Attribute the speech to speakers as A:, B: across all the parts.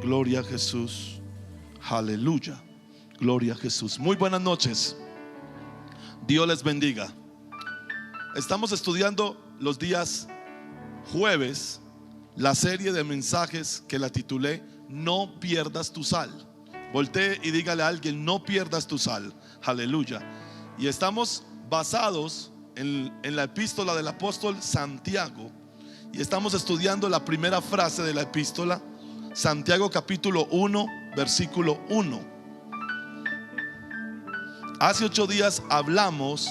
A: Gloria a Jesús. Aleluya. Gloria a Jesús. Muy buenas noches. Dios les bendiga. Estamos estudiando los días jueves la serie de mensajes que la titulé No pierdas tu sal. Voltee y dígale a alguien: no pierdas tu sal. Aleluya. Y estamos basados en la epístola del apóstol Santiago. Y estamos estudiando la primera frase de la epístola, Santiago capítulo 1, versículo 1. Hace 8 días hablamos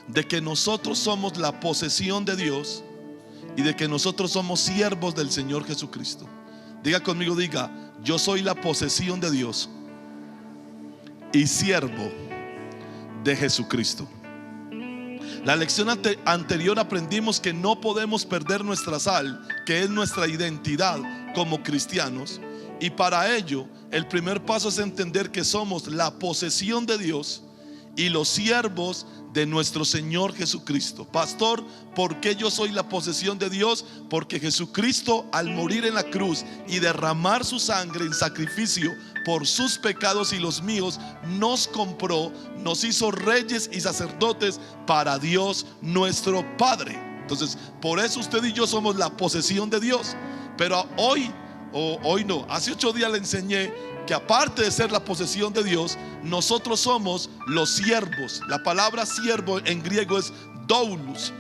A: de que nosotros somos la posesión de Dios y de que nosotros somos siervos del Señor Jesucristo. Diga conmigo, diga: yo soy la posesión de Dios y siervo de Jesucristo. La lección anterior aprendimos que no podemos perder nuestra sal, que es nuestra identidad como cristianos. Y para ello el primer paso es entender que somos la posesión de Dios y los siervos de nuestro Señor Jesucristo. Pastor, ¿por qué yo soy la posesión de Dios? Porque Jesucristo, al morir en la cruz y derramar su sangre en sacrificio por sus pecados y los míos, nos compró, nos hizo reyes y sacerdotes para Dios nuestro Padre. Entonces, por eso usted y yo somos la posesión de Dios. Pero hoy no, hace 8 días le enseñé que aparte de ser la posesión de Dios, nosotros somos los siervos. La palabra siervo en griego es doulos.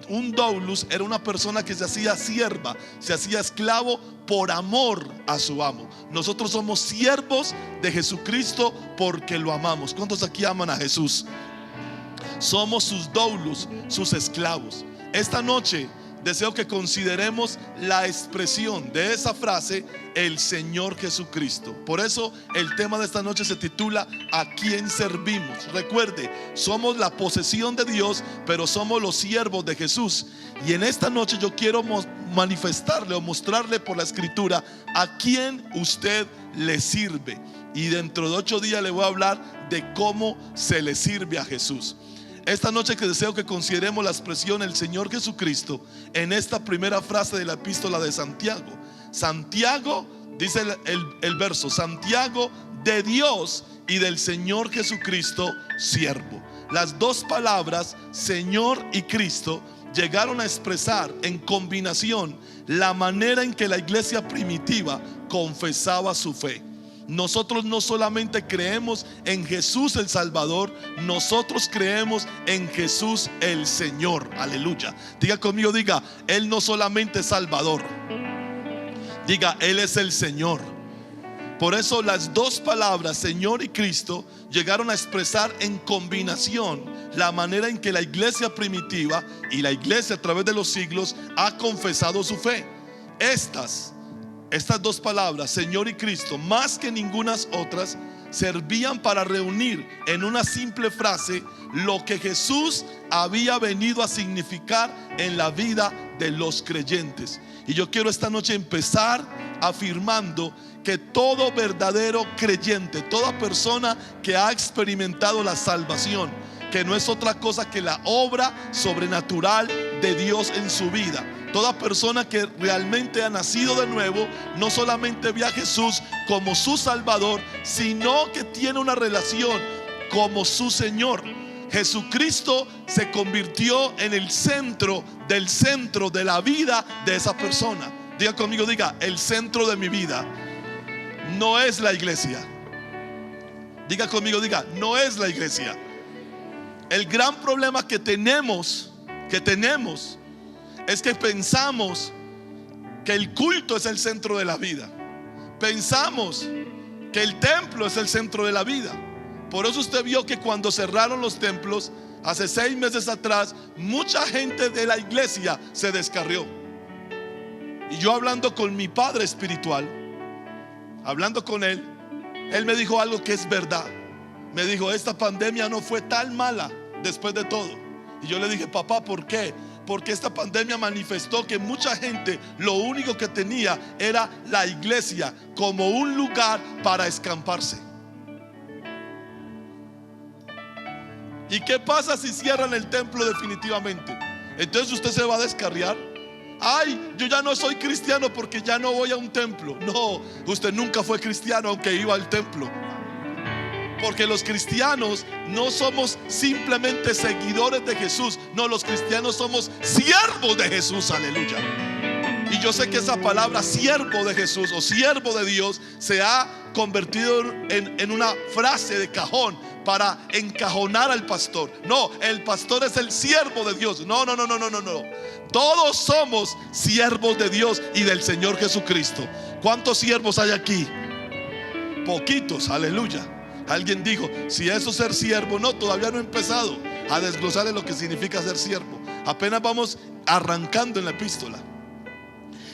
A: Un doulos era una persona que se hacía sierva, se hacía esclavo por amor a su amo. Nosotros somos siervos de Jesucristo porque lo amamos. ¿Cuántos aquí aman a Jesús? Somos sus doulos, sus esclavos. Esta noche deseo que consideremos la expresión de esa frase, el Señor Jesucristo. Por eso el tema de esta noche se titula ¿a quién servimos? Recuerde, somos la posesión de Dios, pero somos los siervos de Jesús. Y en esta noche yo quiero manifestarle o mostrarle por la escritura a quién usted le sirve. Y dentro de 8 días le voy a hablar de cómo se le sirve a Jesús. Esta noche que deseo que consideremos la expresión el Señor Jesucristo en esta primera frase de la epístola de Santiago. Santiago, dice el verso, Santiago de Dios y del Señor Jesucristo, siervo. Las dos palabras Señor y Cristo llegaron a expresar en combinación la manera en que la iglesia primitiva confesaba su fe. Nosotros no solamente creemos en Jesús el Salvador, nosotros creemos en Jesús el Señor. Aleluya. Diga conmigo, diga: Él no solamente es Salvador, diga: Él es el Señor. Por eso las dos palabras Señor y Cristo llegaron a expresar en combinación la manera en que la iglesia primitiva y la iglesia a través de los siglos ha confesado su fe. Estas dos palabras, Señor y Cristo, más que ningunas otras, servían para reunir en una simple frase lo que Jesús había venido a significar en la vida de los creyentes. Y yo quiero esta noche empezar afirmando que todo verdadero creyente, toda persona que ha experimentado la salvación, que no es otra cosa que la obra sobrenatural de Dios en su vida, toda persona que realmente ha nacido de nuevo, no solamente ve a Jesús como su Salvador, sino que tiene una relación como su Señor. Jesucristo se convirtió en el centro de la vida de esa persona. Diga conmigo, diga: el centro de mi vida no es la iglesia. Diga conmigo, diga: no es la iglesia. El gran problema que tenemos es que pensamos que el culto es el centro de la vida. Pensamos que el templo es el centro de la vida. Por eso usted vio que cuando cerraron los templos hace 6 meses atrás, mucha gente de la iglesia se descarrió. Y yo, hablando con mi padre espiritual, hablando con él me dijo algo que es verdad. Me dijo: esta pandemia no fue tan mala después de todo. Y yo le dije: papá, ¿por qué? Porque esta pandemia manifestó que mucha gente lo único que tenía era la iglesia como un lugar para escamparse. ¿Y qué pasa si cierran el templo definitivamente? Entonces usted se va a descarriar. Ay, yo ya no soy cristiano porque ya no voy a un templo. No, usted nunca fue cristiano aunque iba al templo. Porque los cristianos no somos simplemente seguidores de Jesús. No, los cristianos somos siervos de Jesús, aleluya. Y yo sé que esa palabra siervo de Jesús o siervo de Dios se ha convertido en una frase de cajón para encajonar al pastor. No, el pastor es el siervo de Dios. No. Todos somos siervos de Dios y del Señor Jesucristo. ¿Cuántos siervos hay aquí? Poquitos, aleluya. Alguien dijo, si eso es ser siervo. No, todavía no he empezado a desglosarle lo que significa ser siervo. Apenas vamos arrancando en la epístola.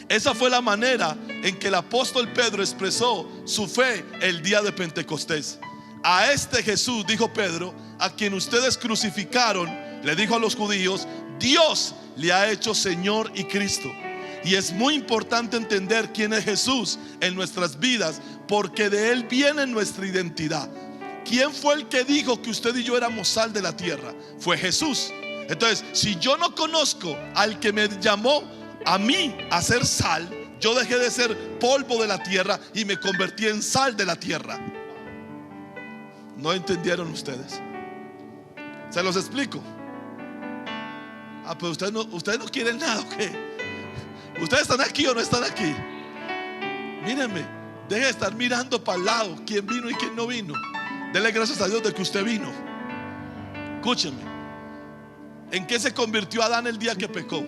A: Esa fue la manera en que el apóstol Pedro expresó su fe el día de Pentecostés. A este Jesús, dijo Pedro, a quien ustedes crucificaron, le dijo a los judíos, Dios le ha hecho Señor y Cristo. Y es muy importante entender quién es Jesús en nuestras vidas, porque de Él viene nuestra identidad. ¿Quién fue el que dijo que usted y yo éramos sal de la tierra? Fue Jesús. Entonces, si yo no conozco al que me llamó a mí a ser sal, yo dejé de ser polvo de la tierra y me convertí en sal de la tierra. ¿No entendieron ustedes? Se los explico. Pero ustedes no quieren nada, ¿o qué? ¿Ustedes están aquí o no están aquí? Mírenme, deje de estar mirando para el lado quién vino y quién no vino. Dele gracias a Dios de que usted vino. Escúchenme. ¿En qué se convirtió Adán el día que pecó?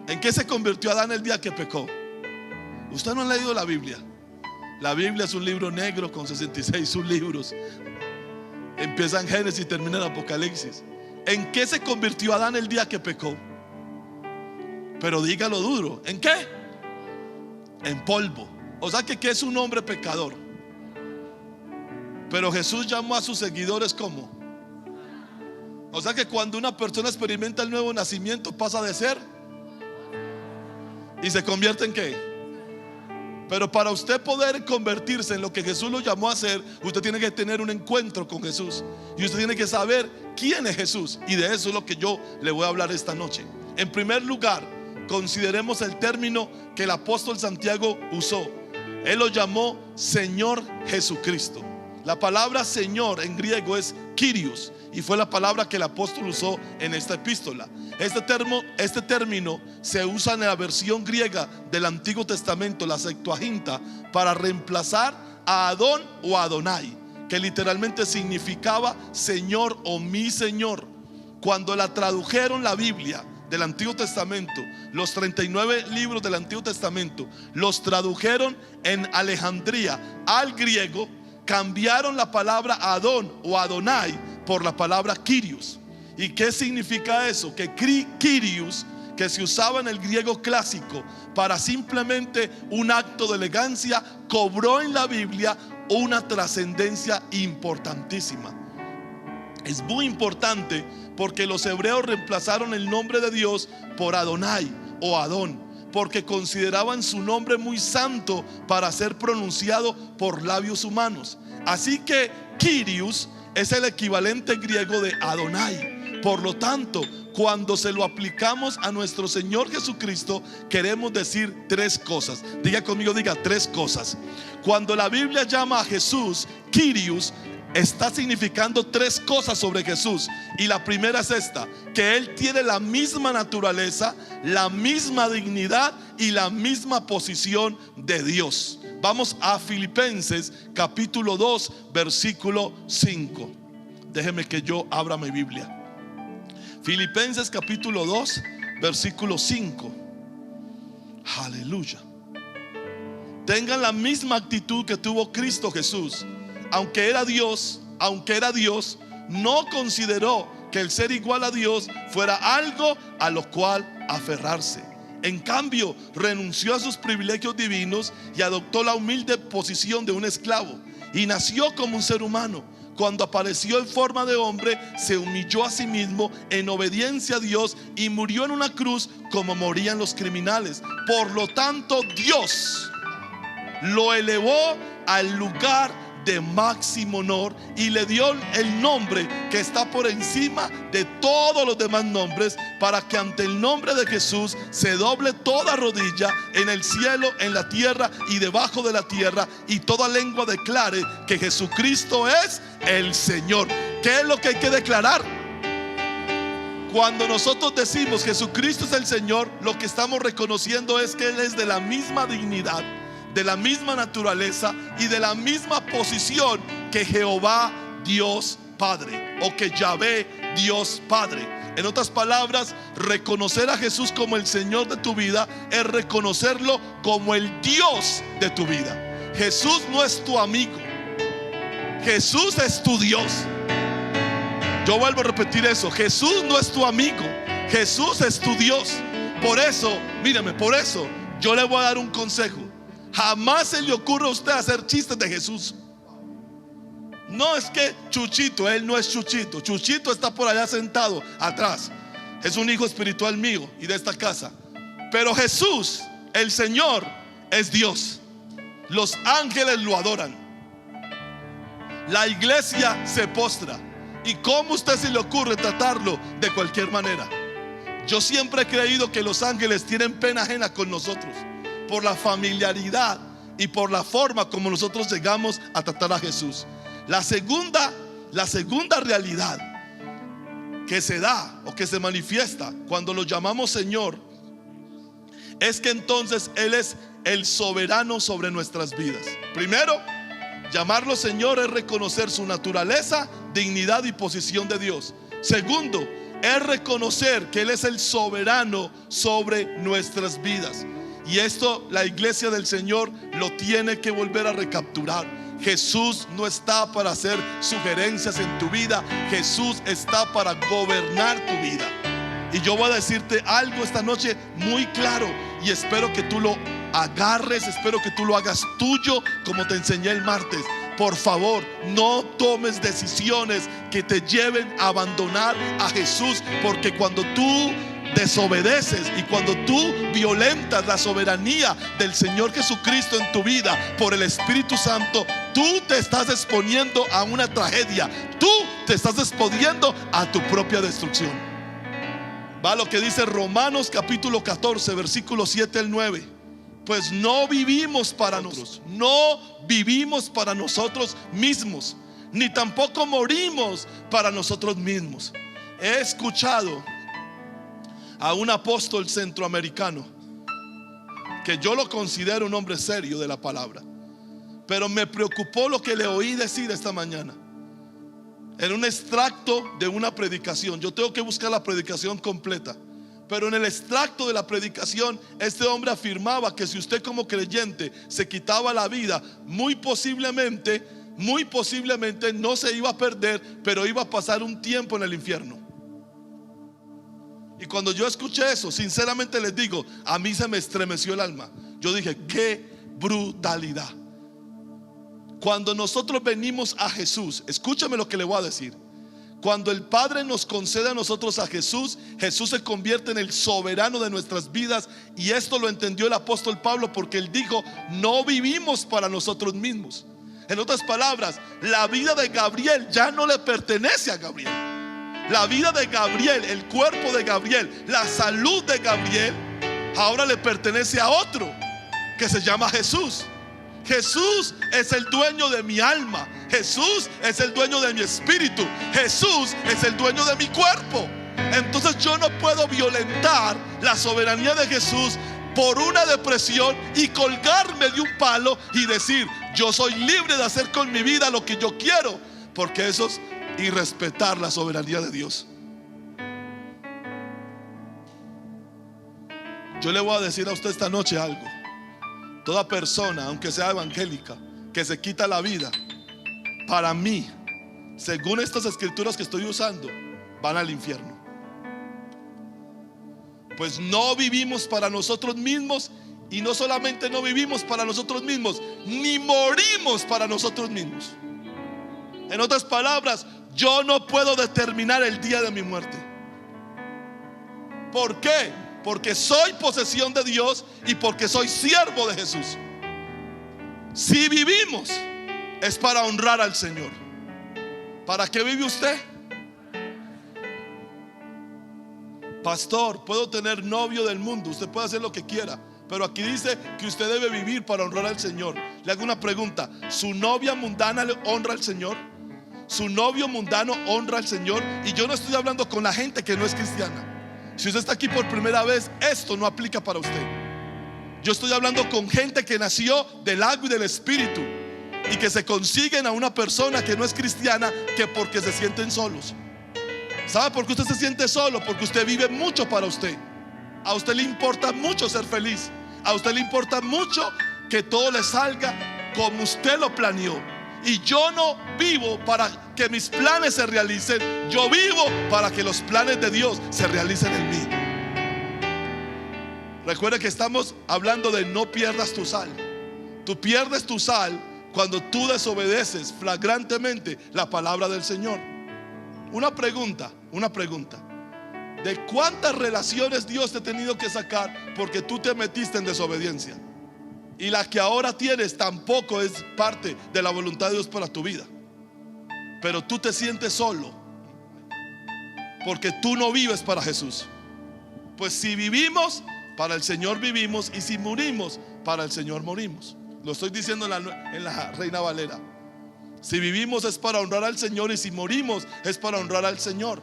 A: ¿En qué se convirtió Adán el día que pecó? Usted no ha leído la Biblia. La Biblia es un libro negro con 66 sublibros. Empieza en Génesis y termina en Apocalipsis. ¿En qué se convirtió Adán el día que pecó? Pero dígalo duro. ¿En qué? En polvo. O sea que es un hombre pecador. Pero Jesús llamó a sus seguidores ¿cómo? O sea que cuando una persona experimenta el nuevo nacimiento, pasa de ser y se convierte en ¿qué? Pero para usted poder convertirse en lo que Jesús lo llamó a hacer, usted tiene que tener un encuentro con Jesús. Y usted tiene que saber quién es Jesús. Y de eso es lo que yo le voy a hablar esta noche. En primer lugar, consideremos el término que el apóstol Santiago usó. Él lo llamó Señor Jesucristo. La palabra Señor en griego es Kyrios, y fue la palabra que el apóstol usó en esta epístola. Este término se usa en la versión griega del Antiguo Testamento, la Septuaginta, para reemplazar a Adón o Adonai, que literalmente significaba Señor o mi Señor. Cuando la tradujeron la Biblia del Antiguo Testamento, los 39 libros del Antiguo Testamento, los tradujeron en Alejandría al griego, cambiaron la palabra Adón o Adonai por la palabra Kyrios. ¿Y qué significa eso? Que Kyrios, que se usaba en el griego clásico para simplemente un acto de elegancia, cobró en la Biblia una trascendencia importantísima. Es muy importante porque los hebreos reemplazaron el nombre de Dios por Adonai o Adón, porque consideraban su nombre muy santo para ser pronunciado por labios humanos. Así que Kyrios es el equivalente griego de Adonai. Por lo tanto, cuando se lo aplicamos a nuestro Señor Jesucristo, queremos decir tres cosas. Diga conmigo, diga tres cosas. Cuando la Biblia llama a Jesús Kyrios, está significando tres cosas sobre Jesús. Y la primera es esta: que Él tiene la misma naturaleza, la misma dignidad y la misma posición de Dios. Vamos a Filipenses capítulo 2 versículo 5. Déjeme que yo abra mi Biblia. Filipenses capítulo 2 versículo 5. Aleluya. Tengan la misma actitud que tuvo Cristo Jesús. Aunque era Dios, no consideró que el ser igual a Dios fuera algo a lo cual aferrarse. En cambio, renunció a sus privilegios divinos y adoptó la humilde posición de un esclavo, y nació como un ser humano. Cuando apareció en forma de hombre, se humilló a sí mismo en obediencia a Dios y murió en una cruz como morían los criminales. Por lo tanto, Dios lo elevó al lugar de máximo honor y le dio el nombre que está por encima de todos los demás nombres, para que ante el nombre de Jesús se doble toda rodilla en el cielo, en la tierra y debajo de la tierra, y toda lengua declare que Jesucristo es el Señor. ¿Qué es lo que hay que declarar? Cuando nosotros decimos Jesucristo es el Señor, lo que estamos reconociendo es que Él es de la misma dignidad, de la misma naturaleza y de la misma posición que Jehová Dios Padre, o que Yahvé Dios Padre. En otras palabras, reconocer a Jesús como el Señor de tu vida es reconocerlo como el Dios de tu vida. Jesús no es tu amigo, Jesús es tu Dios. Yo vuelvo a repetir eso: Jesús no es tu amigo, Jesús es tu Dios. Por eso, mírame, por eso yo le voy a dar un consejo. Jamás se le ocurra a usted hacer chistes de Jesús. No es que Chuchito, Él no es Chuchito. Chuchito está por allá sentado atrás. Es un hijo espiritual mío y de esta casa. Pero Jesús, el Señor, es Dios. Los ángeles lo adoran. La iglesia se postra. ¿Y cómo usted se le ocurre tratarlo de cualquier manera? Yo siempre he creído que los ángeles tienen pena ajena con nosotros, por la familiaridad y por la forma como nosotros llegamos a tratar a Jesús. La segunda realidad que se da o que se manifiesta cuando lo llamamos Señor es que entonces Él es el soberano sobre nuestras vidas. Primero, llamarlo Señor es reconocer su naturaleza, dignidad y posición de Dios. Segundo, es reconocer que Él es el soberano sobre nuestras vidas. Y esto la iglesia del Señor lo tiene que volver a recapturar. Jesús no está para hacer sugerencias en tu vida, Jesús está para gobernar tu vida. Y yo voy a decirte algo esta noche muy claro, y espero que tú lo agarres, espero que tú lo hagas tuyo, como te enseñé el martes. Por favor, no tomes decisiones que te lleven a abandonar a Jesús, porque cuando tú desobedeces y cuando tú violentas la soberanía del Señor Jesucristo en tu vida por el Espíritu Santo, tú te estás exponiendo a una tragedia, tú te estás exponiendo a tu propia destrucción. Va lo que dice Romanos capítulo 14 versículos 7 al 9. Pues no vivimos para nosotros, no vivimos para nosotros mismos, ni tampoco morimos para nosotros mismos. He escuchado a un apóstol centroamericano que yo lo considero un hombre serio de la palabra, pero me preocupó lo que le oí decir esta mañana en un extracto de una predicación. Yo tengo que buscar la predicación completa, pero en el extracto de la predicación este hombre afirmaba que si usted como creyente se quitaba la vida, muy posiblemente no se iba a perder, pero iba a pasar un tiempo en el infierno. Y cuando yo escuché eso, sinceramente les digo, a mí se me estremeció el alma. Yo dije, qué brutalidad. Cuando nosotros venimos a Jesús, escúchame lo que le voy a decir. Cuando el Padre nos concede a nosotros a Jesús, Jesús se convierte en el soberano de nuestras vidas. Y esto lo entendió el apóstol Pablo, porque él dijo, no vivimos para nosotros mismos. En otras palabras, la vida de Gabriel ya no le pertenece a Gabriel. La vida de Gabriel, el cuerpo de Gabriel, la salud de Gabriel, ahora le pertenece a otro que se llama Jesús. Jesús es el dueño de mi alma, Jesús es el dueño de mi espíritu, Jesús es el dueño de mi cuerpo. Entonces yo no puedo violentar la soberanía de Jesús por una depresión y colgarme de un palo y decir, yo soy libre de hacer con mi vida lo que yo quiero, porque eso es irrespetar la soberanía de Dios. Yo le voy a decir a usted esta noche algo. Toda persona, aunque sea evangélica, que se quita la vida, para mí, según estas escrituras que estoy usando, van al infierno. Pues no vivimos para nosotros mismos, y no solamente no vivimos para nosotros mismos, ni morimos para nosotros mismos. En otras palabras, yo no puedo determinar el día de mi muerte. ¿Por qué? Porque soy posesión de Dios y porque soy siervo de Jesús. Si vivimos, es para honrar al Señor. ¿Para qué vive usted? Pastor, puedo tener novio del mundo. Usted puede hacer lo que quiera, pero aquí dice que usted debe vivir para honrar al Señor. Le hago una pregunta: ¿su novia mundana le honra al Señor? ¿Su novio mundano honra al Señor? Y yo no estoy hablando con la gente que no es cristiana. Si usted está aquí por primera vez, esto no aplica para usted. Yo estoy hablando con gente que nació del agua y del Espíritu, y que se consiguen a una persona que no es cristiana, que porque se sienten solos. ¿Sabe por qué usted se siente solo? Porque usted vive mucho para usted. A usted le importa mucho ser feliz. A usted le importa mucho que todo le salga como usted lo planeó. Y yo no vivo para que mis planes se realicen. Yo vivo para que los planes de Dios se realicen en mí. Recuerde que estamos hablando de no pierdas tu sal. Tú pierdes tu sal cuando tú desobedeces flagrantemente la palabra del Señor. Una pregunta. ¿De cuántas relaciones Dios te ha tenido que sacar porque tú te metiste en desobediencia? Y la que ahora tienes tampoco es parte de la voluntad de Dios para tu vida. Pero tú te sientes solo porque tú no vives para Jesús. Pues si vivimos, para el Señor vivimos, y si morimos, para el Señor morimos. Lo estoy diciendo en la Reina Valera. Si vivimos es para honrar al Señor, y si morimos es para honrar al Señor.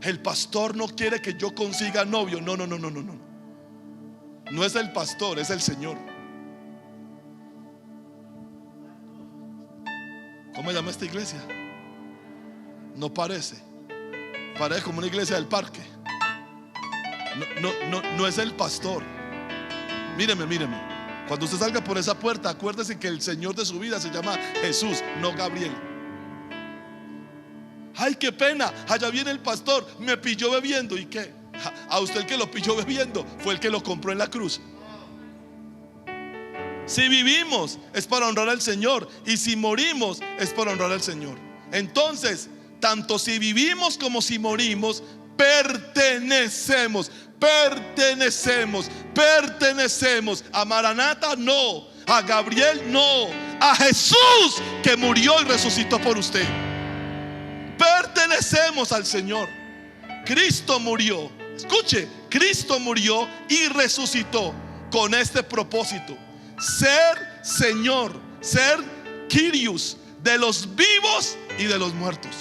A: El pastor no quiere que yo consiga novio. No. No es el pastor, es el Señor. ¿Cómo se llama esta iglesia? No parece. Parece como una iglesia del parque. No es el pastor. Míreme. Cuando usted salga por esa puerta, acuérdese que el Señor de su vida se llama Jesús, no Gabriel. Ay, qué pena, allá viene el pastor, me pilló bebiendo. ¿Y qué? A usted el que lo pilló bebiendo fue el que lo compró en la cruz. Si vivimos es para honrar al Señor, y si morimos es para honrar al Señor. Entonces, tanto si vivimos como si morimos, pertenecemos a Maranata, no, a Gabriel, no, a Jesús que murió y resucitó por usted. Pertenecemos al Señor. Cristo murió, escuche, Cristo murió y resucitó con este propósito: ser Señor, ser Kyrios de los vivos y de los muertos.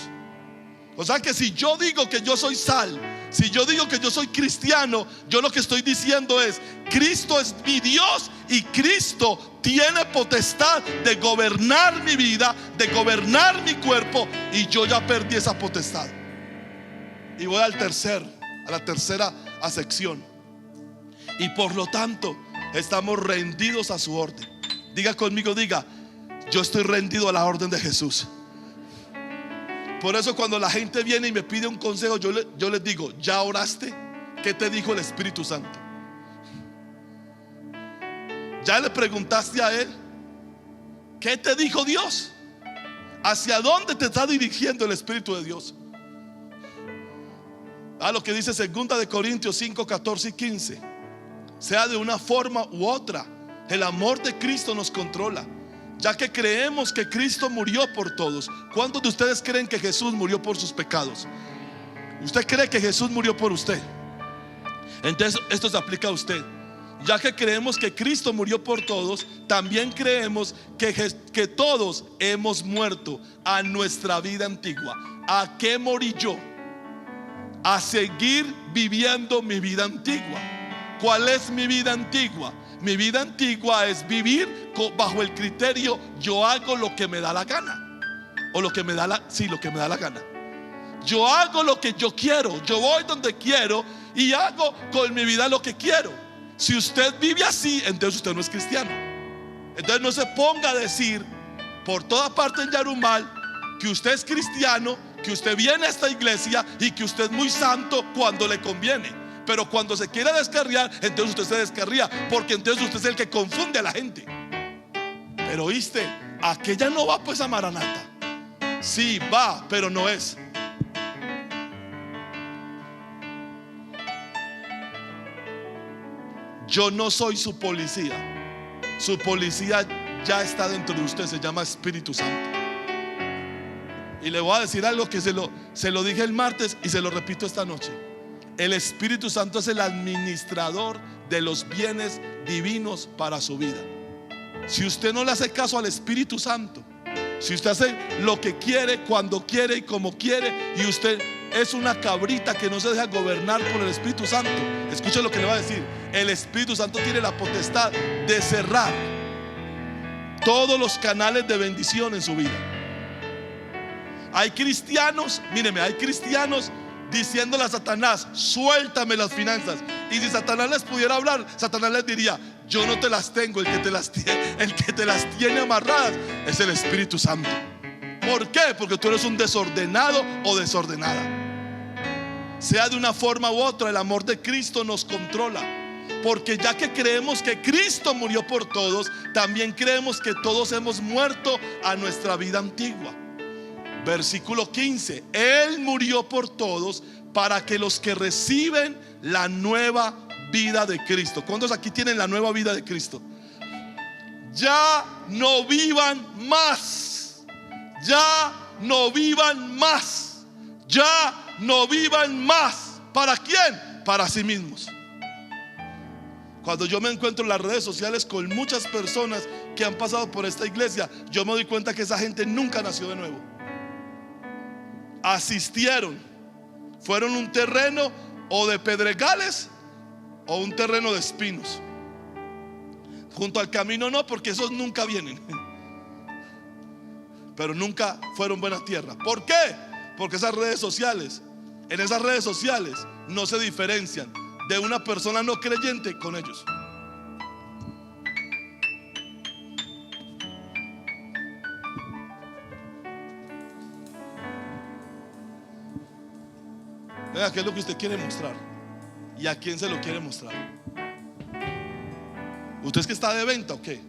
A: O sea que si yo digo que yo soy sal, si yo digo que yo soy cristiano, yo lo que estoy diciendo es: Cristo es mi Dios, y Cristo tiene potestad de gobernar mi vida, de gobernar mi cuerpo, y yo ya perdí esa potestad. Y voy a la tercera sección. Y por lo tanto estamos rendidos a su orden. Diga conmigo, yo estoy rendido a la orden de Jesús. Por eso cuando la gente viene y me pide un consejo, yo les digo: ¿ya oraste? ¿Qué te dijo el Espíritu Santo? ¿Ya le preguntaste a Él? ¿Qué te dijo Dios? ¿Hacia dónde te está dirigiendo el Espíritu de Dios? A lo que dice 2 Corintios 5, 14 y 15. Sea de una forma u otra, el amor de Cristo nos controla, ya que creemos que Cristo murió por todos. ¿Cuántos de ustedes creen que Jesús murió por sus pecados? ¿Usted cree que Jesús murió por usted? Entonces esto se aplica a usted. Ya que creemos que Cristo murió por todos, también creemos que todos hemos muerto a nuestra vida antigua. ¿A qué morí yo? A seguir viviendo mi vida antigua. ¿Cuál es mi vida antigua? Mi vida antigua es vivir bajo el criterio: yo hago lo que me da la gana, o lo que me da la gana. Yo hago lo que yo quiero, yo voy donde quiero y hago con mi vida lo que quiero. Si usted vive así, entonces usted no es cristiano. Entonces no se ponga a decir por toda parte en Yarumal que usted es cristiano, que usted viene a esta iglesia y que usted es muy santo cuando le conviene. Pero cuando se quiere descarriar, entonces usted se descarría, porque entonces usted es el que confunde a la gente. Pero oíste, aquella no va pues a Maranata. Sí va, pero no es. Yo no soy su policía. Su policía ya está dentro de usted, se llama Espíritu Santo. Y le voy a decir algo que se lo dije el martes y se lo repito esta noche. El Espíritu Santo es el administrador de los bienes divinos para su vida. Si usted no le hace caso al Espíritu Santo, si usted hace lo que quiere, cuando quiere y como quiere, y usted es una cabrita que no se deja gobernar por el Espíritu Santo, escuche lo que le va a decir. El Espíritu Santo tiene la potestad de cerrar todos los canales de bendición en su vida. Hay cristianos, míreme, hay cristianos diciéndole a Satanás: suéltame las finanzas. Y si Satanás les pudiera hablar, Satanás les diría: yo no te las tengo, el que te las tiene amarradas es el Espíritu Santo. ¿Por qué? Porque tú eres un desordenado o desordenada. Sea de una forma u otra, el amor de Cristo nos controla. Porque ya que creemos que Cristo murió por todos, también creemos que todos hemos muerto a nuestra vida antigua. Versículo 15: Él murió por todos para que los que reciben la nueva vida de Cristo. ¿Cuántos aquí tienen la nueva vida de Cristo? Ya no vivan más. Ya no vivan más. Ya no vivan más. ¿Para quién? Para sí mismos. Cuando yo me encuentro en las redes sociales con muchas personas que han pasado por esta iglesia, yo me doy cuenta que esa gente nunca nació de nuevo. Asistieron, fueron un terreno o de pedregales o un terreno de espinos. Junto al camino no, porque esos nunca vienen. Pero nunca fueron buena tierra. ¿Por qué? Porque esas redes sociales, en esas redes sociales no se diferencian de una persona no creyente con ellos. Vea qué es lo que usted quiere mostrar y a quién se lo quiere mostrar. ¿Usted es que está de venta o qué?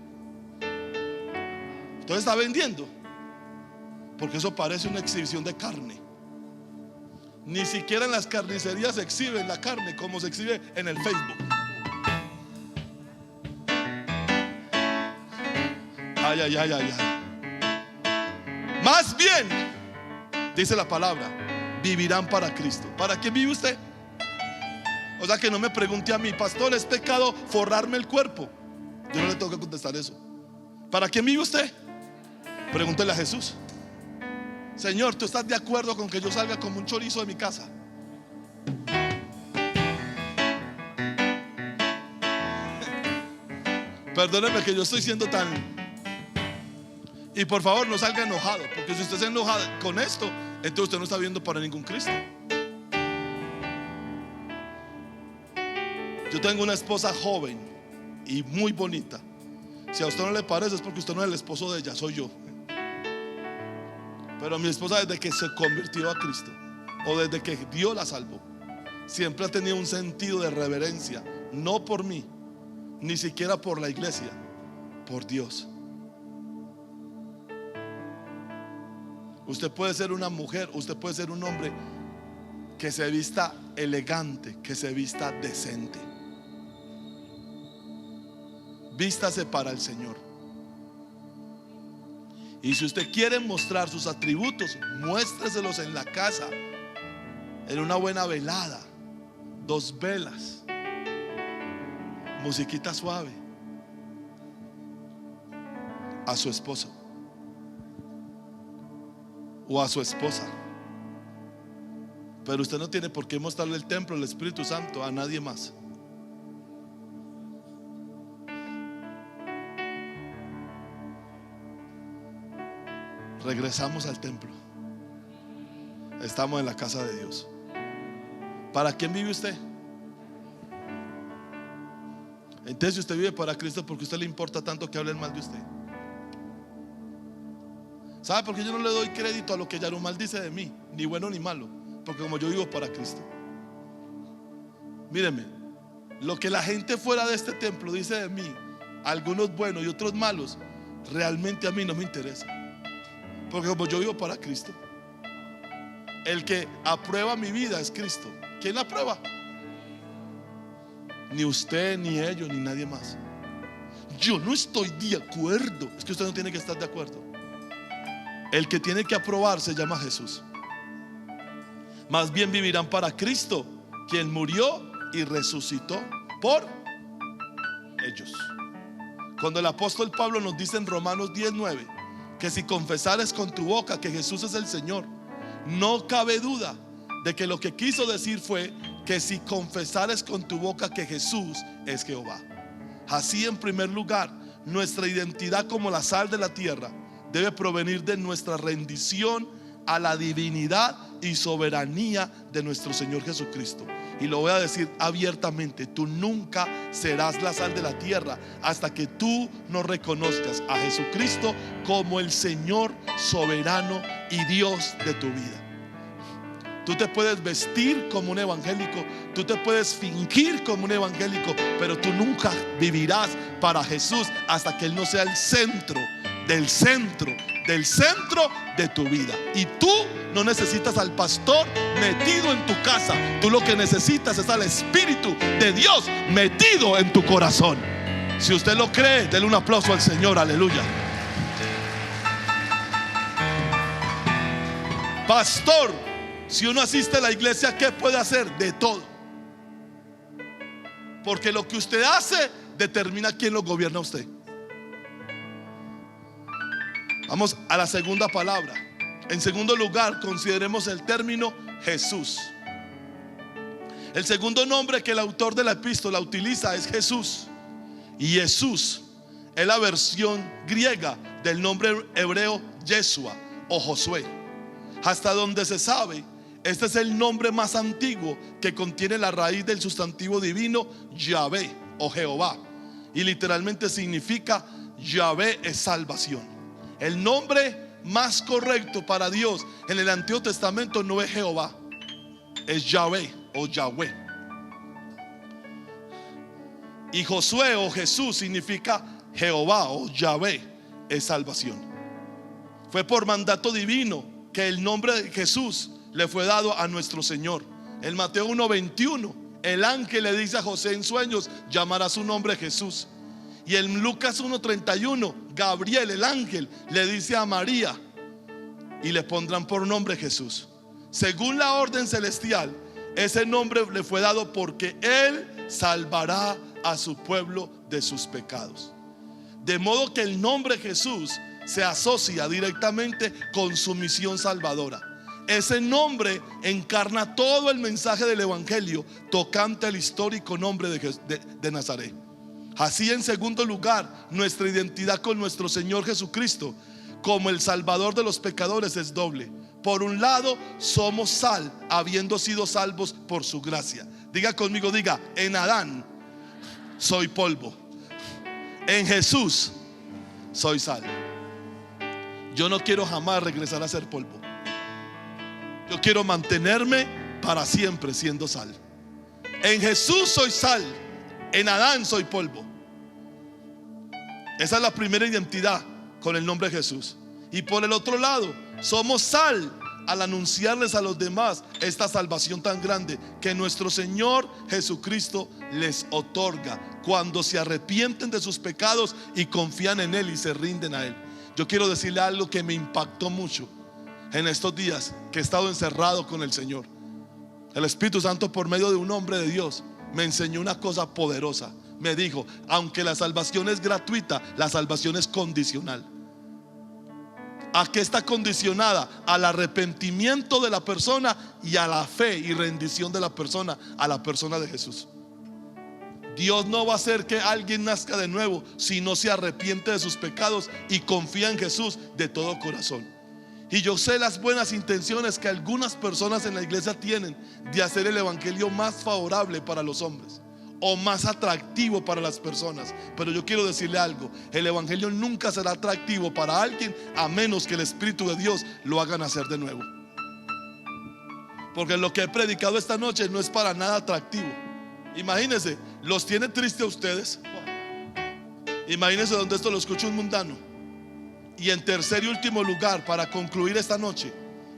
A: ¿Usted está vendiendo? Porque eso parece una exhibición de carne. Ni siquiera en las carnicerías se exhibe la carne como se exhibe en el Facebook. Ay, ay, ay, ay, ay. Más bien, dice la palabra, vivirán para Cristo. ¿Para quién vive usted? O sea, que no me pregunte a mí: pastor, ¿es pecado forrarme el cuerpo? Yo no le tengo que contestar eso. ¿Para quién vive usted? Pregúntele a Jesús: Señor, ¿tú estás de acuerdo con que yo salga como un chorizo de mi casa? Perdóneme que yo estoy siendo tan... Y por favor no salga enojado, porque si usted se enoja con esto, entonces usted no está viendo para ningún Cristo. Yo tengo una esposa joven y muy bonita. Si a usted no le parece, es porque usted no es el esposo de ella, soy yo. Pero mi esposa, desde que se convirtió a Cristo, o desde que Dios la salvó, siempre ha tenido un sentido de reverencia. No por mí, ni siquiera por la iglesia, por Dios. Usted puede ser una mujer, usted puede ser un hombre que se vista elegante, que se vista decente. Vístase para el Señor. Y si usted quiere mostrar sus atributos, muéstreselos en la casa, en una buena velada, 2 velas, musiquita suave, a su esposo o a su esposa. Pero usted no tiene por qué mostrarle el templo del Espíritu Santo a nadie más. Regresamos al templo. Estamos en la casa de Dios. ¿Para quién vive usted? Entonces, si usted vive para Cristo, ¿por qué a usted le importa tanto que hablen mal de usted? ¿Sabe por qué yo no le doy crédito a lo que Yarumal dice de mí? Ni bueno ni malo. Porque como yo vivo para Cristo. Míreme, lo que la gente fuera de este templo dice de mí, algunos buenos y otros malos, realmente a mí no me interesa. Porque como yo vivo para Cristo, el que aprueba mi vida es Cristo. ¿Quién la aprueba? Ni usted, ni ellos, ni nadie más. Yo no estoy de acuerdo. Es que usted no tiene que estar de acuerdo. el que tiene que aprobar se llama Jesús. Más bien vivirán para Cristo, quien murió y resucitó por ellos. Cuando el apóstol Pablo nos dice en Romanos 10:9 que si confesares con tu boca que Jesús es el Señor, no cabe duda de que lo que quiso decir fue que si confesares con tu boca que Jesús es Jehová. Así, en primer lugar, nuestra identidad como la sal de la tierra debe provenir de nuestra rendición a la divinidad y soberanía de nuestro Señor Jesucristo. Y lo voy a decir abiertamente: tú nunca serás la sal de la tierra hasta que tú no reconozcas a Jesucristo como el Señor soberano y Dios de tu vida. Tú te puedes vestir como un evangélico, tú te puedes fingir como un evangélico, pero tú nunca vivirás para Jesús hasta que Él no sea el centro del centro del centro de tu vida. Y tú no necesitas al pastor metido en tu casa, tú lo que necesitas es al Espíritu de Dios metido en tu corazón. Si usted lo cree, denle un aplauso al Señor, aleluya. Pastor, si uno asiste a la iglesia, ¿qué puede hacer? De todo. Porque lo que usted hace determina quién lo gobierna a usted. Vamos a la segunda palabra. En segundo lugar, consideremos el término Jesús. El segundo nombre que el autor de la epístola utiliza es Jesús. Y Jesús es la versión griega del nombre hebreo Yeshua o Josué. Hasta donde se sabe, este es el nombre más antiguo que contiene la raíz del sustantivo divino Yahvé o Jehová, y literalmente significa Yahvé es salvación. El nombre más correcto para Dios en el Antiguo Testamento no es Jehová, es Yahvé o Yahweh. Y Josué o Jesús significa Jehová o Yahvé es salvación. Fue por mandato divino que el nombre de Jesús le fue dado a nuestro Señor. En Mateo 1:21, el ángel le dice a José en sueños: llamará su nombre Jesús. Y en Lucas 1:31, Gabriel, el ángel, le dice a María: y le pondrán por nombre Jesús. Según la orden celestial, ese nombre le fue dado porque Él salvará a su pueblo de sus pecados. De modo que el nombre Jesús se asocia directamente con su misión salvadora. Ese nombre encarna todo el mensaje del evangelio tocante al histórico nombre de Nazaret. Así, en segundo lugar, nuestra identidad con nuestro Señor Jesucristo como el Salvador de los pecadores es doble. Por un lado, somos sal, habiendo sido salvos por su gracia. Diga conmigo, diga: en Adán soy polvo, en Jesús soy sal. Yo no quiero jamás regresar a ser polvo. Yo quiero mantenerme para siempre siendo sal. En Jesús soy sal, en Adán soy polvo. Esa es la primera identidad con el nombre de Jesús. Y por el otro lado, somos sal al anunciarles a los demás esta salvación tan grande que nuestro Señor Jesucristo les otorga cuando se arrepienten de sus pecados y confían en Él y se rinden a Él. Yo quiero decirle algo que me impactó mucho en estos días que he estado encerrado con el Señor. El Espíritu Santo, por medio de un hombre de Dios, me enseñó una cosa poderosa. Me dijo: aunque la salvación es gratuita, la salvación es condicional. ¿A qué está condicionada? Al arrepentimiento de la persona y a la fe y rendición de la persona a la persona de Jesús. Dios no va a hacer que alguien nazca de nuevo si no se arrepiente de sus pecados y confía en Jesús de todo corazón. Y yo sé las buenas intenciones que algunas personas en la iglesia tienen de hacer el evangelio más favorable para los hombres o más atractivo para las personas. Pero yo quiero decirle algo: el evangelio nunca será atractivo para alguien a menos que el Espíritu de Dios lo haga nacer de nuevo. Porque lo que he predicado esta noche no es para nada atractivo. Imagínense, los tiene triste a ustedes. Imagínense donde esto lo escucha un mundano. Y en tercer y último lugar, para concluir esta noche,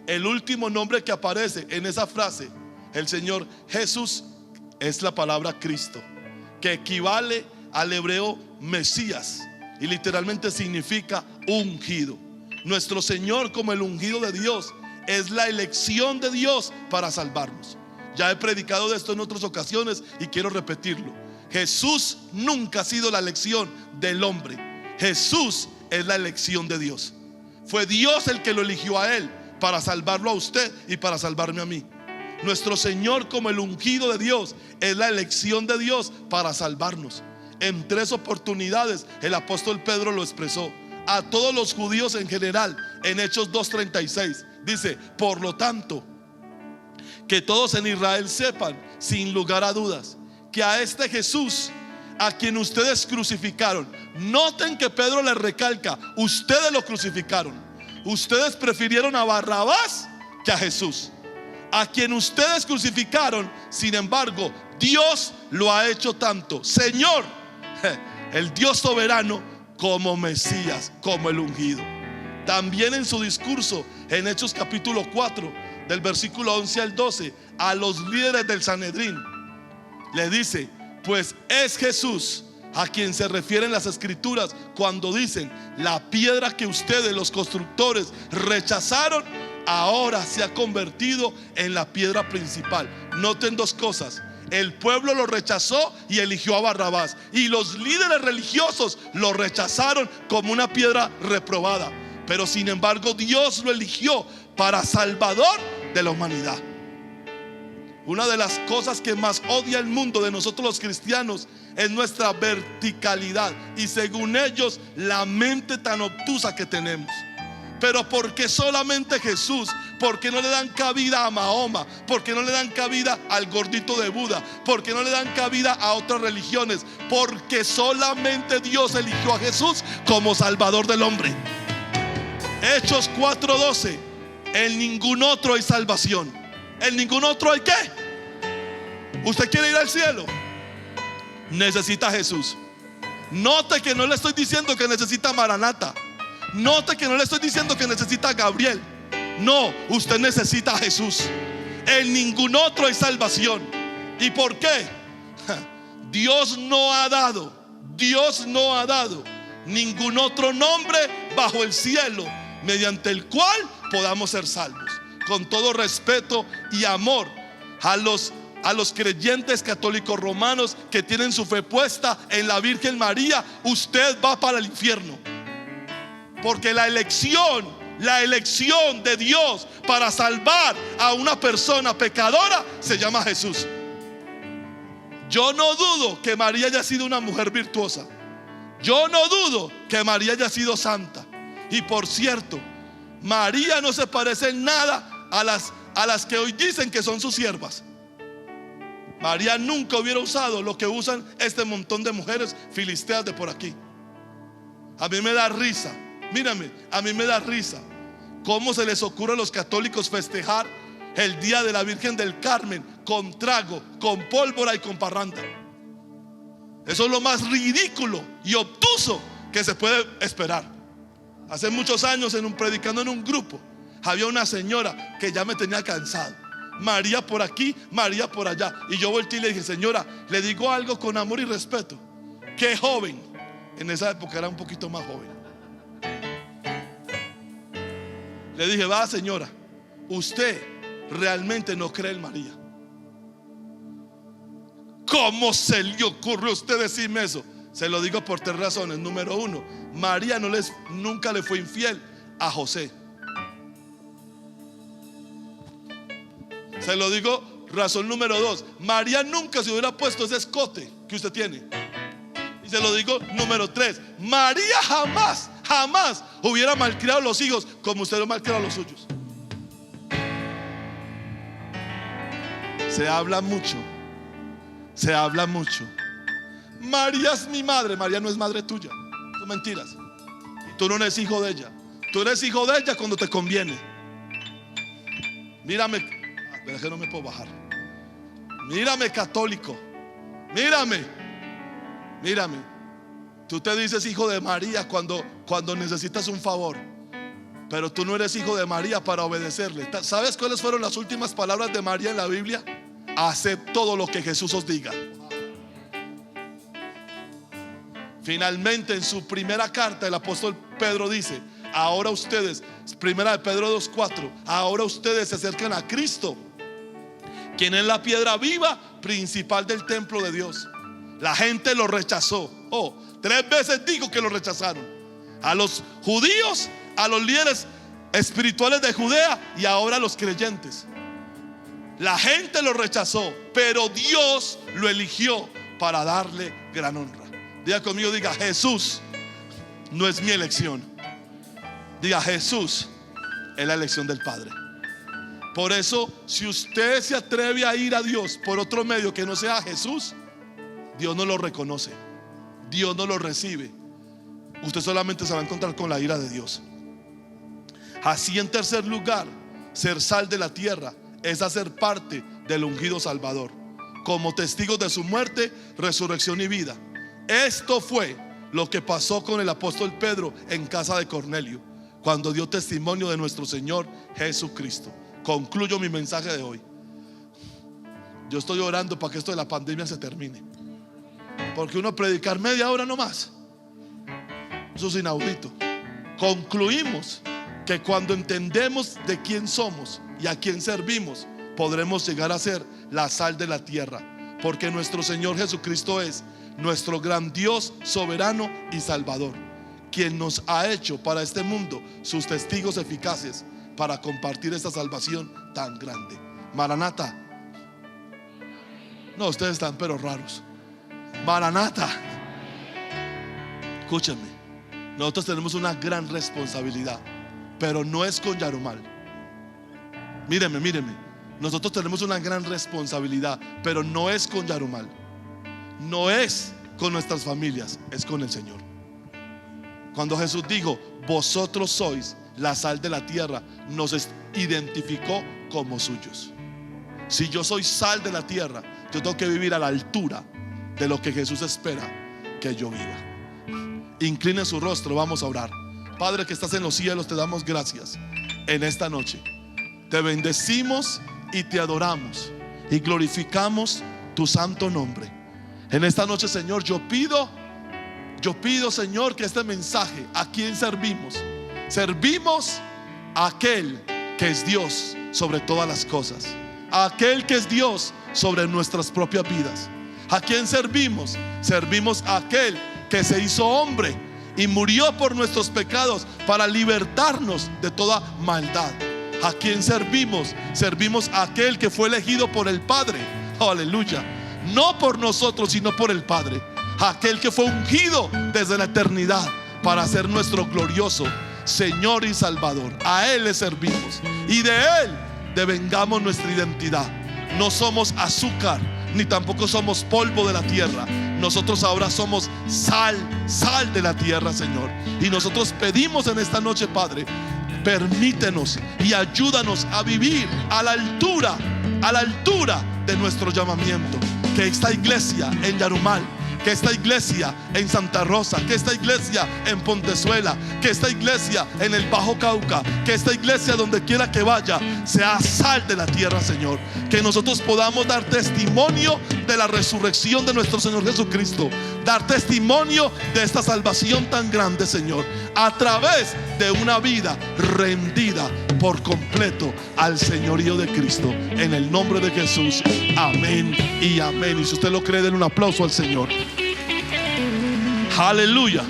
A: el último nombre que aparece en esa frase, el Señor Jesús, es la palabra Cristo, que equivale al hebreo Mesías y literalmente significa ungido. nuestro Señor como el ungido de Dios es la elección de Dios para salvarnos. Ya he predicado de esto en otras ocasiones y quiero repetirlo. Jesús nunca ha sido la elección del hombre. Jesús es la elección de Dios. Fue Dios el que lo eligió a él para salvarlo a usted y para salvarme a mí. Nuestro Señor como el ungido de Dios es la elección de Dios para salvarnos. En 3 oportunidades el apóstol Pedro lo expresó a todos los judíos en general. En Hechos 2:36 dice: por lo tanto, que todos en Israel sepan sin lugar a dudas que a este Jesús, a quien ustedes crucificaron. Noten que Pedro le recalca: ustedes lo crucificaron. Ustedes prefirieron a Barrabás que a Jesús, a quien ustedes crucificaron. Sin embargo, Dios lo ha hecho tanto Señor, el Dios soberano, como Mesías, como el ungido. También en su discurso en Hechos capítulo 4, del versículo 11 al 12, a los líderes del Sanedrín le dice: pues es Jesús a quien se refieren las escrituras cuando dicen: la piedra que ustedes los constructores rechazaron, ahora se ha convertido en la piedra principal. Noten 2 cosas: el pueblo lo rechazó y eligió a Barrabás, y los líderes religiosos lo rechazaron como una piedra reprobada. Pero sin embargo Dios lo eligió para salvador de la humanidad. Una de las cosas que más odia el mundo de nosotros los cristianos es nuestra verticalidad y, según ellos, la mente tan obtusa que tenemos. Pero ¿por qué solamente Jesús? ¿Por qué no le dan cabida a Mahoma? ¿Por qué no le dan cabida al gordito de Buda? ¿Por qué no le dan cabida a otras religiones? Porque solamente Dios eligió a Jesús como Salvador del hombre. Hechos 4:12: en ningún otro hay salvación. ¿En ningún otro hay qué? ¿Usted quiere ir al cielo? Necesita a Jesús. Note que no le estoy diciendo que necesita Maranata. Note que no le estoy diciendo que necesita a Gabriel. No, usted necesita a Jesús. En ningún otro hay salvación. ¿Y por qué? Dios no ha dado ningún otro nombre bajo el cielo mediante el cual podamos ser salvos. Con todo respeto y amor a los creyentes católicos romanos que tienen su fe puesta en la Virgen María, usted va para el infierno. Porque la elección de Dios para salvar a una persona pecadora se llama Jesús. Yo no dudo que María haya sido una mujer virtuosa. Yo no dudo que María haya sido santa. Y por cierto, María no se parece en nada a las que hoy dicen que son sus siervas. María nunca hubiera usado lo que usan este montón de mujeres filisteas de por aquí. A mí me da risa. Mírame, a mí me da risa cómo se les ocurre a los católicos festejar el día de la Virgen del Carmen con trago, con pólvora y con parranda. Eso es lo más ridículo y obtuso que se puede esperar. Hace muchos años, predicando en un grupo, había una señora que ya me tenía cansado. María por aquí, María por allá. Y yo volteé y le dije: señora, le digo algo con amor y respeto. Qué joven. En esa época era un poquito más joven. Le dije: va, señora, usted realmente no cree en María. ¿Cómo se le ocurre a usted decirme eso? Se lo digo por 3 razones. Número 1, María nunca le fue infiel a José. Se lo digo, razón número 2, María nunca se hubiera puesto ese escote que usted tiene. Y se lo digo, número 3, María jamás hubiera malcriado a los hijos como usted lo malcrió a los suyos. Se habla mucho. María es mi madre. María no es madre tuya. Son mentiras. Tú no eres hijo de ella. Tú eres hijo de ella cuando te conviene. Mírame, pero es que no me puedo bajar. Mírame, católico. Mírame. Tú te dices hijo de María cuando necesitas un favor, pero tú no eres hijo de María para obedecerle. ¿Sabes cuáles fueron las últimas palabras de María en la Biblia? Haced todo lo que Jesús os diga. Finalmente, en su primera carta, el apóstol Pedro dice: ahora ustedes, primera de Pedro 2:4, ahora ustedes se acercan a Cristo, quien es la piedra viva principal del templo de Dios. La gente lo rechazó. 3 veces digo que lo rechazaron. A los judíos, a los líderes espirituales de Judea y ahora a los creyentes. La gente lo rechazó, pero Dios lo eligió para darle gran honra. Diga conmigo, diga: Jesús no es mi elección. Diga: Jesús es la elección del Padre. Por eso, si usted se atreve a ir a Dios por otro medio que no sea Jesús, Dios no lo reconoce, Dios no lo recibe. Usted solamente se va a encontrar con la ira de Dios. Así, en tercer lugar, ser sal de la tierra es hacer parte del ungido Salvador, como testigos de su muerte, resurrección y vida. Esto fue lo que pasó con el apóstol Pedro en casa de Cornelio, cuando dio testimonio de nuestro Señor Jesucristo. Concluyo mi mensaje de hoy. Yo estoy orando para que esto de la pandemia se termine, porque uno predicar media hora no más, eso es inaudito. Concluimos que cuando entendemos de quién somos y a quién servimos, podremos llegar a ser la sal de la tierra, porque nuestro Señor Jesucristo es nuestro gran Dios soberano y Salvador, quien nos ha hecho para este mundo sus testigos eficaces para compartir esta salvación tan grande. Maranata. No, ustedes están pero raros. Maranata. Escúchenme, nosotros tenemos una gran responsabilidad, pero no es con Yarumal. Míreme. Nosotros tenemos una gran responsabilidad, pero no es con Yarumal, no es con nuestras familias, es con el Señor. Cuando Jesús dijo: vosotros sois la sal de la tierra, nos identificó como suyos. Si yo soy sal de la tierra, yo tengo que vivir a la altura de lo que Jesús espera que yo viva. Incline su rostro, vamos a orar. Padre que estás en los cielos, te damos gracias en esta noche. Te bendecimos y te adoramos y glorificamos tu santo nombre. En esta noche, Señor, yo pido, Señor, que este mensaje, ¿a quién servimos? Servimos a aquel que es Dios sobre todas las cosas, a aquel que es Dios sobre nuestras propias vidas. ¿A quién servimos? Servimos a aquel que se hizo hombre y murió por nuestros pecados para libertarnos de toda maldad. ¿A quién servimos? Servimos a aquel que fue elegido por el Padre. Aleluya. No por nosotros, sino por el Padre. Aquel que fue ungido desde la eternidad para ser nuestro glorioso Señor y Salvador. A Él le servimos y de Él devengamos nuestra identidad. No somos azúcar, ni tampoco somos polvo de la tierra. Nosotros ahora somos sal de la tierra, Señor. Y nosotros pedimos en esta noche, Padre, permítenos y ayúdanos a vivir a la altura de nuestro llamamiento. Que esta iglesia en Yarumal, que esta iglesia en Santa Rosa, que esta iglesia en Pontezuela, que esta iglesia en el Bajo Cauca, que esta iglesia donde quiera que vaya sea sal de la tierra, Señor. Que nosotros podamos dar testimonio de la resurrección de nuestro Señor Jesucristo, dar testimonio de esta salvación tan grande, Señor, a través de una vida rendida por completo al señorío de Cristo. En el nombre de Jesús, amén y amén. Y si usted lo cree, denle un aplauso al Señor. Aleluya,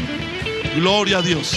A: gloria a Dios.